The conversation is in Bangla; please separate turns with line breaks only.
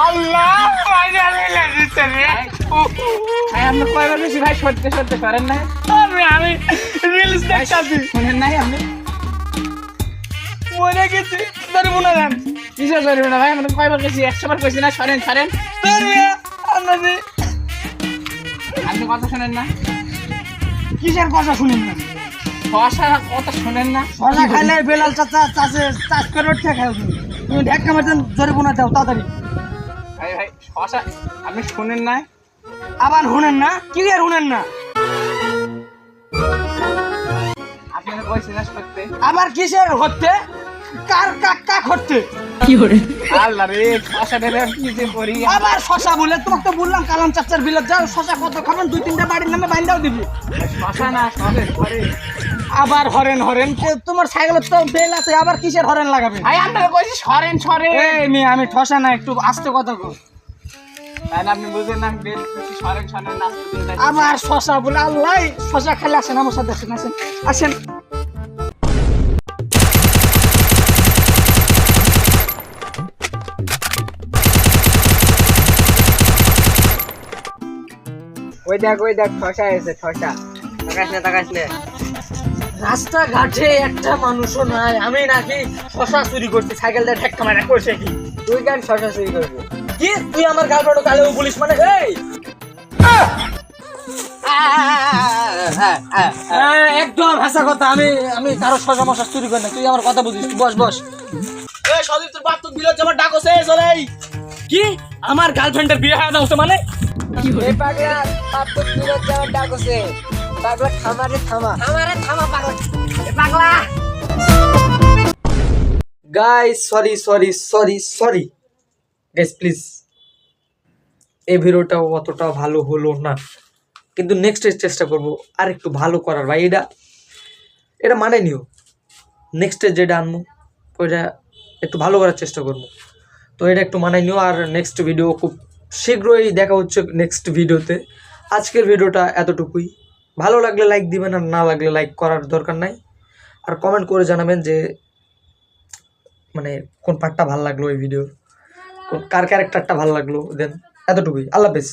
আল্লাহ আপনি কয়বার বেশি ভাই সরতে সরতে পারেন না? আমি রিলস দেখতেছি, শুনেন নাই আপনি? মনে গেছি ধরবো না জান কিসে ধরবো না ভাই? আমরা কয়বার গেছি, 100 বার কইছি না সরেন সরেন। আপনি কথা শোনেন না?
কিসের কথা শুনেন না?
শশা কথা শোনেন না?
শশা খাইলে বেলাল চাচা চাষে চাষ করে উঠে খাও। তুমি ঢেক্কা মারতেন জোরে বোনা দাও তাড়াতাড়ি।
ভাই ভাই শশা আপনি শুনেন না?
আবার শুনেন না? ক্লিয়ার শুনেন না?
আপনাকে কইছি না সরতে?
আবার কিসের হচ্ছে? কার কাকা হচ্ছে?
আল্লাহ রে শশা দেবে কি যে করি।
আবার শশা বলে তোমাকে তো বললাম কালাম চাচার বিলে যাও শশা কত খাবেন 2-3টা বাড়ির নামে বাইন্দাও দিবি।
শশা না সরেন সরে।
আবার হরেন হরেন তোমার সাইকেলের তো বেল আছে আবার কিসের হরেন লাগাবে?
ভাই আপনাকে কইছি সরেন সরে।
এই মেয়ে আমি ঠসা না একটু আস্তে কথা কও।
তাই না আপনি বুঝেন না? বেল খুশি সরেন সরেন নাচতে দিন।
আবার শশা বলে আল্লাহ শশা খেলে আসেন আমার সাথে আসেন আসেন আসেন।
ওই দেখ শশা এসে শশা। তাকাস না।
রাস্তাঘাটে একটা মানুষও নাই, আমি নাকি শশা চুরি করছি সাইকেলটা ঠেক্কা মারা করছে কি?
তুই কেন শশা চুরি করবি?
কি তুই আমার গার্লফ্রেন্ড কালেও বলিস মানে? এই একদম হাসা কথা, আমি আমি কারো শশা মশা চুরি করি না, তুই আমার কথা বুঝিস। তুই বস বস। এই সদীপ তোর বাপ তো বিলত যাবার ডাকো সে চলেই। কি আমার গার্লফ্রেন্ডের বিয়ে হয়ে যাচ্ছে মানে?
এই পাগলা বাপ তো তুই যাওয়ার ডাক আছে। পাগলা থামারে থামা পাগলা। এ পাগলা
গাইস সরি গাইস প্লিজ, এই ভিডিওটা অতটা ভালো হলো না, কিন্তু নেক্সট চেষ্টা করব আর একটু ভালো করার। ভাই এটা মানে নিও, নেক্সটে যেটা আনবো ওইটা একটু ভালো করার চেষ্টা করব। তো এটা একটু মানাই নিও, আর নেক্সট ভিডিও খুব শীঘ্রই দেখা হচ্ছে নেক্সট ভিডিওতে। আজকের ভিডিওটা এতটুকুই। ভালো লাগলে লাইক দিবেন, আর না লাগলে লাইক করার দরকার নাই। আর কমেন্ট করে জানাবেন যে মানে কোন পার্টটা ভালো লাগলো এই ভিডিওর, কার ক্যারেক্টারটা ভালো লাগলো। দেন এতটুকুই, আল্লাহ হাফেজ।